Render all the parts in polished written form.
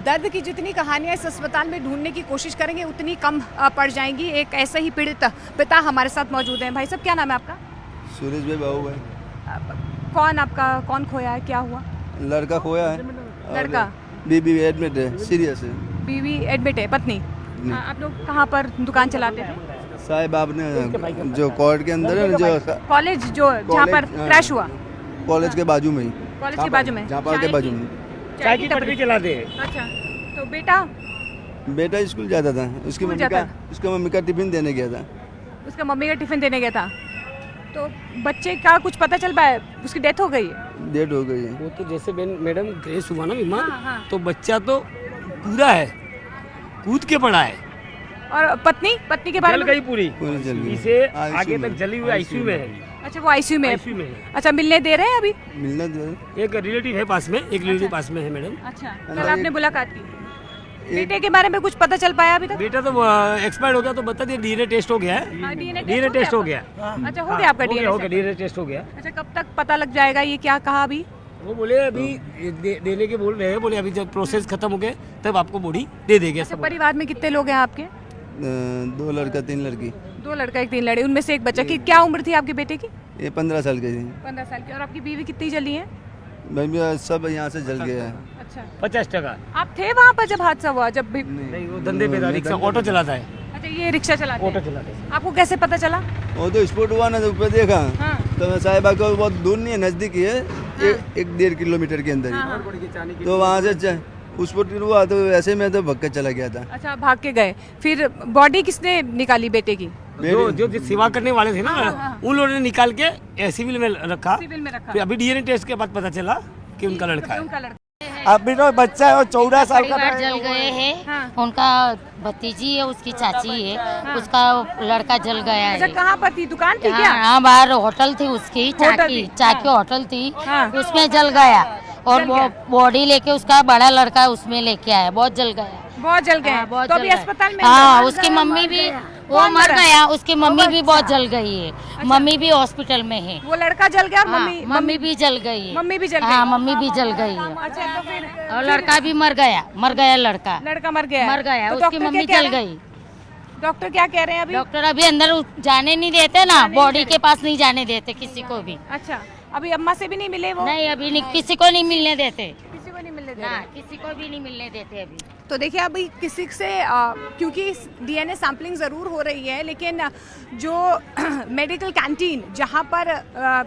दर्द की जितनी कहानियां इस अस्पताल में ढूंढने की कोशिश करेंगे उतनी कम पड़ जाएंगी। एक ऐसे ही पीड़ित पिता हमारे साथ मौजूद हैं। भाई साहब, क्या नाम है आपका? सुरेश भाई बाबू भाई। कौन आपका कौन खोया है, क्या हुआ? लड़का खोया है। लड़का? बीबी एडमिट है, सीरियस है। बीवी एडमिट है, पत्नी? आप लोग कहाँ पर दुकान चलाते थे? साहिब आपने जो कोर्ट के अंदर है, जो कॉलेज जो जहाँ पर क्रैश हुआ, कॉलेज के बाजू में ही, कॉलेज के बाजू में, जहाँ पर के बाजू में चाय की टपरी चलाते हैं। अच्छा, तो बेटा स्कूल जाता था। उसकी मम्मी का टिफिन देने गया था। उसका मम्मी का टिफिन देने गया था। तो बच्चे का कुछ पता चल पाया? उसकी डेथ हो गई है? डेथ हो गई है। वो तो जैसे मैडम ग्रेस हुआ ना बीमार, हाँ। तो बच्चा तो पूरा है, कूद के पड़ा है। और पत्नी के बारे में? जल गई पूरी जल गई। इसे ICU आगे में। तक जली हुई आईसीयू में है। अच्छा, वो आईसीयू में है। आईसीयू में है। अच्छा, मिलने दे रहे हैं अभी? मिलना दे। एक रिलेटिव है पास में, एक रिलेटिव पास में है मैडम। अच्छा, कल आपने मुलाकात की? बेटे के बारे में कुछ पता चल पाया अभी तक? बेटा तो एक्सपायर्ड हो गया, तो बता दिए डीएनए टेस्ट हो गया है। डीएनए टेस्ट हो गया। अच्छा, हो गया आपका डीएनए? डीएनए टेस्ट हो गया। अच्छा, कब तक पता लग जाएगा? ये क्या कहा अभी? वो बोले अभी देने के बोल रहे हैं, बोले अभी जब प्रोसेस खत्म हो गए तब आपको बॉडी दे देंगे। अच्छा, परिवार में कितने लोग हैं आपके? 2 लड़का 3 लड़की। 2 लड़का 3 लड़के, उनमें से एक बच्चा। की क्या उम्र थी आपके बेटे की? ये 15 साल के थी। 15 साल की। और आपकी बीवी कितनी जली है? भाई सब यहाँ से जल गया है। अच्छा, 50%। आप थे वहाँ पर जब हादसा हुआ? जब भी? नहीं, वो धंधे पे था, रिक्शा ऑटो चलाता है। अच्छा, ये रिक्शा चलाते हैं। ऑटो चलाते हैं। आपको कैसे पता चला? वो तो स्पोर्ट हुआ ना, तो ऊपर देखा। हाँ। तो साहिबा को बहुत दूर नहीं है, नजदीक ही है। 1-1.5 किलोमीटर के अंदर ही। तो वहाँ से उस पर हुआ, तो ऐसे में तो भाग के चला गया था। अच्छा, भाग के गए। फिर बॉडी किसने निकाली बेटे की? जो सेवा करने वाले थे ना, उन लोगों ने निकाल के सिविल में रखा। सिविल में रखा। फिर अभी डीएनए टेस्ट के बाद पता चला कि उनका लड़का है। उनका लड़का। अभी तो बच्चा है, 14 साल का परिवार जल गए हैं। हाँ। उनका भतीजी है, उसकी चाची है, उसका लड़का जल गया अच्छा, है। कहाँ पर थी? दुकान थी क्या? हाँ, बाहर होटल थी उसकी, होटल थी। चाकी होटल थी, हाँ। उसमें जल गया। और जल वो गया। बॉडी लेके उसका बड़ा लड़का उसमें लेके आया, बहुत जल गया। बहुत जल गए। हाँ, बहुत तो अभी जल गए। अस्पताल में? हाँ, उसकी मम्मी भी वो कौन मर मरा? गया, उसकी मम्मी भी अच्छा। बहुत जल गई है। मम्मी भी हॉस्पिटल में है। वो लड़का जल गया और हाँ, मम्मी भी जल गई है। मम्मी भी जल गई। हाँ, मम्मी भी जल गई है। अच्छा, तो फिर और लड़का भी मर गया लड़का लड़का मर गया? मर गया, तो उसकी डॉक्टर मम्मी क्या कह जल रहे हैं? गई। डॉक्टर क्या कह रहे हैं अभी? डॉक्टर अभी अंदर जाने नहीं देते ना, बॉडी के पास नहीं जाने देते किसी को भी। अच्छा, अभी अम्मा से भी नहीं मिले वो? नहीं, अभी नहीं, किसी को नहीं मिलने देते। किसी को नहीं मिलने दे हाँ, रहे। किसी को भी नहीं मिलने देते अभी। तो देखिए, अभी किसी से क्योंकि डीएनए सैंपलिंग ज़रूर हो रही है, लेकिन जो मेडिकल कैंटीन जहाँ पर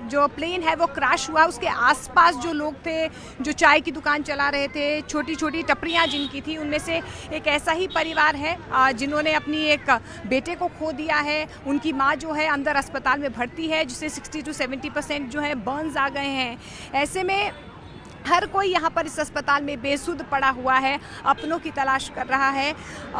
जो प्लेन है वो क्रैश हुआ, उसके आसपास जो लोग थे, जो चाय की दुकान चला रहे थे, छोटी छोटी टपरियाँ जिनकी थी, उनमें से एक ऐसा ही परिवार है जिन्होंने अपनी एक बेटे को खो दिया है। उनकी माँ जो है अंदर अस्पताल में भर्ती है, जिसे 60 to 70% जो है बर्न्स आ गए हैं। ऐसे में हर कोई यहाँ पर इस अस्पताल में बेसुध पड़ा हुआ है, अपनों की तलाश कर रहा है,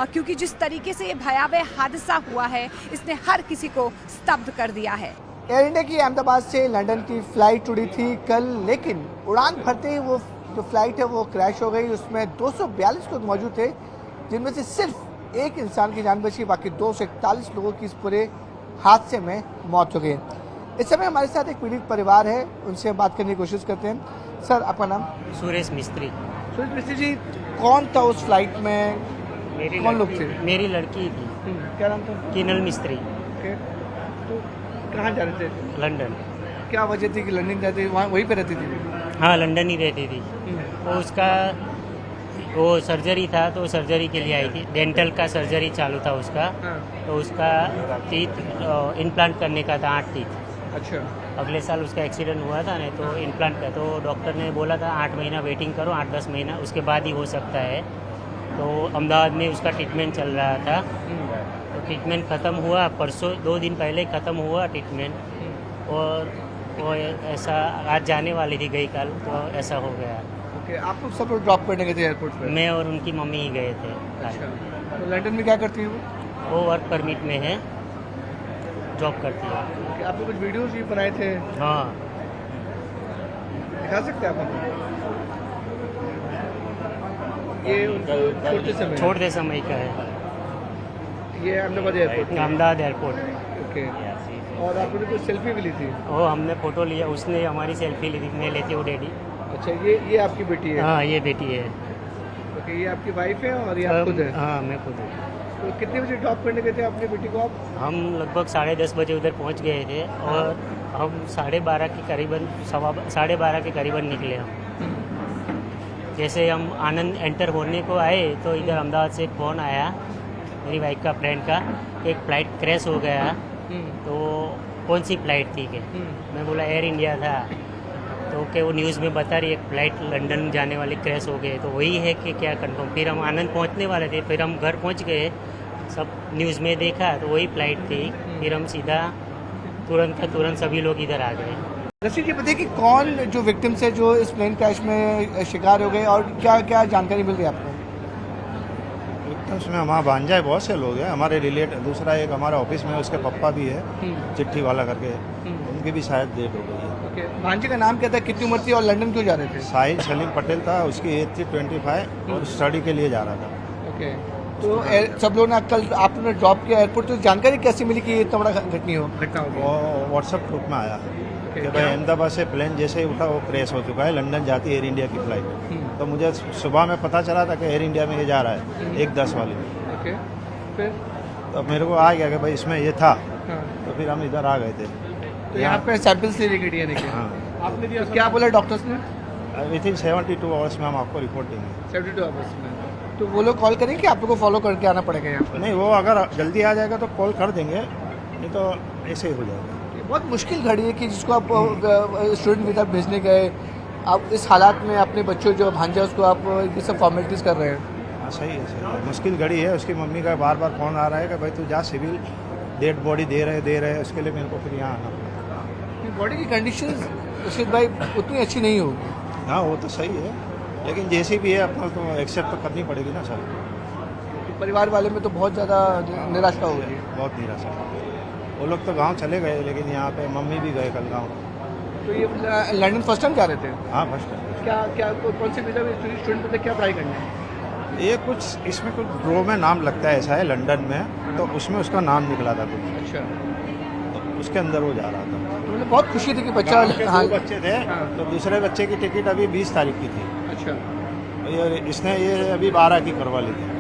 क्योंकि जिस तरीके से ये भयावह हादसा हुआ है, इसने हर किसी को स्तब्ध कर दिया है। एयर इंडिया की अहमदाबाद से लंदन की फ़्लाइट उड़ी थी कल, लेकिन उड़ान भरते ही वो जो फ़्लाइट है वो क्रैश हो गई। उसमें 242 लोग मौजूद थे, जिनमें से सिर्फ एक इंसान की जान बची, बाकी 241 लोगों की इस पूरे हादसे में मौत हो गई। इस समय हमारे साथ एक पीड़ित परिवार है, उनसे बात करने की कोशिश करते हैं। सर, आपका नाम? सुरेश मिस्त्री। सुरेश मिस्त्री जी, कौन था उस फ्लाइट में? कौन लोग थे? मेरी लड़की थी। क्या नाम था? किनल मिस्त्री। तो कहाँ जा रहे थे? लंदन। क्या वजह थी कि लंदन जाते थे? वहाँ वहीं पे रहती थी? हाँ, लंदन ही रहती थी। वो उसका वो सर्जरी था, तो सर्जरी के लिए आई थी। डेंटल का सर्जरी चालू था उसका। तो उसका टीथ इम्प्लांट करने का था, 8 टीथ। अच्छा। अगले साल उसका एक्सीडेंट हुआ था ना, तो इम्प्लांट का, तो डॉक्टर ने बोला था 8 महीना वेटिंग करो, 8-10 महीना, उसके बाद ही हो सकता है। तो अहमदाबाद में उसका ट्रीटमेंट चल रहा था। तो ट्रीटमेंट ख़त्म हुआ परसों, 2 दिन पहले ख़त्म हुआ ट्रीटमेंट। और वो ऐसा आज जाने वाली थी गई कल, तो ऐसा हो गया। ओके, आप लोग सब लोग ड्रॉप करने गए थे एयरपोर्ट पे? मैं और उनकी मम्मी ही गए थे। अच्छा, तो लंदन में क्या करती है वो वर्क परमिट में है, जॉब करती है। ओके, आप लोग कुछ वीडियोस भी बनाए थे? हाँ, दिखा सकते हैं आप हमें? ये उनको छोड़ते समय का है। ये Ahmedabad airport? Ahmedabad airport. Okay, और आप लोगों ने कुछ सेल्फी भी ली थी? वो हमने फ़ोटो लिया, उसने हमारी सेल्फी ली थी, मैं लेती हूँ डैडी। अच्छा, ये आपकी बेटी है? हाँ, ये बेटी है। ओके, ये आपकी वाइफ है और ये आप खुद है? हाँ, मैं खुद हूँ। तो कितने बजे ड्रॉप करने गए थे अपनी बेटी को आप? हम लगभग 10:30 बजे उधर पहुंच गए थे और हम 12:30 के करीबन 12:30 के करीबन निकले हम। जैसे हम आनंद एंटर होने को आए तो इधर अहमदाबाद से एक फ़ोन आया मेरी वाइफ का फ्रेंड का, एक फ़्लाइट क्रैश हो गया। तो कौन सी फ़्लाइट थी के? मैं बोला एयर इंडिया था। तो क्या वो न्यूज़ में बता रही एक फ़्लाइट लंदन जाने वाली क्रैश हो गए, तो वही है कि क्या कंफर्म? फिर हम आनंद पहुंचने वाले थे, फिर हम घर पहुंच गए, सब न्यूज़ में देखा तो वही फ़्लाइट थी। फिर हम सीधा तुरंत का तुरंत सभी लोग इधर आ गए। रशीद जी बताइए कि कौन जो विक्टिम्स है जो इस प्लेन क्रैश में शिकार हो गए और क्या क्या जानकारी मिल रही है आपको? विक्टिम्स में हमारा भांजा है, बहुत से लोग हैं हमारे रिलेट। दूसरा एक हमारे ऑफिस में उसके पप्पा भी है, चिट्ठी वाला करके, उनकी भी शायद डेट हो गई है। ओके, भांजे का नाम क्या था, कितनी उम्र थी और लंदन क्यों जा रहे थे? साहिल सलीम पटेल था, उसकी एज थी 25 और स्टडी के लिए जा रहा था। ओके, तो सब लोगों ने कल आपने ड्रॉप किया एयरपोर्ट, तो जानकारी कैसी मिली कि इतना बड़ा घटना हो गया? वो व्हाट्सएप ग्रुप में आया कि भाई अहमदाबाद से प्लेन जैसे ही उठा वो क्रैश हो चुका है, लंदन जाती एयर इंडिया की फ़्लाइट। तो मुझे सुबह में पता चला था कि एयर इंडिया में ये जा रहा है 1:10 वाली में। ओके, फिर तो मेरे को आ गया कि भाई इसमें ये था। हाँ, तो फिर हम इधर आ गए थे। तो यहाँ पे सैंपल्स ले गए डीएनए के? हाँ, आपने दिया? क्या बोला डॉक्टर्स ने? विद इन 72 आवर्स में हम आपको रिपोर्ट देंगे। 72 आवर्स में? तो वो लोग कॉल करेंगे कि आप लोग को फॉलो करके आना पड़ेगा यहाँ पर? नहीं, वो अगर जल्दी आ जाएगा तो कॉल कर देंगे, नहीं तो ऐसे ही हो जाएगा। ये बहुत मुश्किल घड़ी है कि जिसको आप स्टूडेंट वीज़ा भेजने गए, आप इस हालात में अपने बच्चों जो भांजा उसको आप ये सब फॉर्मेलिटीज़ कर रहे हैं। हाँ, सही है। मुश्किल घड़ी है। उसकी मम्मी का बार बार फ़ोन आ रहा है कि भाई तू जा, सिविल डेड बॉडी दे रहे, उसके लिए मेरे को फिर यहाँ आना पड़ा। बॉडी की कंडीशन रशीद भाई उतनी अच्छी नहीं होगी। हाँ, वो तो सही है, लेकिन जैसी भी है अपना तो एक्सेप्ट तो करनी पड़ेगी ना सर। परिवार वाले में तो बहुत ज़्यादा निराशा हो गई। बहुत निराशा। वो लोग तो गांव चले गए, लेकिन यहाँ पे मम्मी भी गए कल गांव। तो ये लंदन फर्स्ट टाइम जा रहे थे? हाँ, फर्स्ट टाइम। क्या कौन से वीज़ा में स्टूडेंट पे क्या पढ़ाई करनी है? ये कुछ इसमें कुछ ड्रो में नाम लगता है, ऐसा है लंदन में, तो उसमें उसका नाम निकला था कुछ। अच्छा, तो उसके अंदर वो जा रहा था। तो मतलब बहुत खुशी थी कि बच्चा। गाँव के हाँ, 2 बच्चे थे, तो दूसरे बच्चे की टिकट अभी 20 तारीख की थी। अच्छा, इसने ये अभी 12 की करवा ली थी।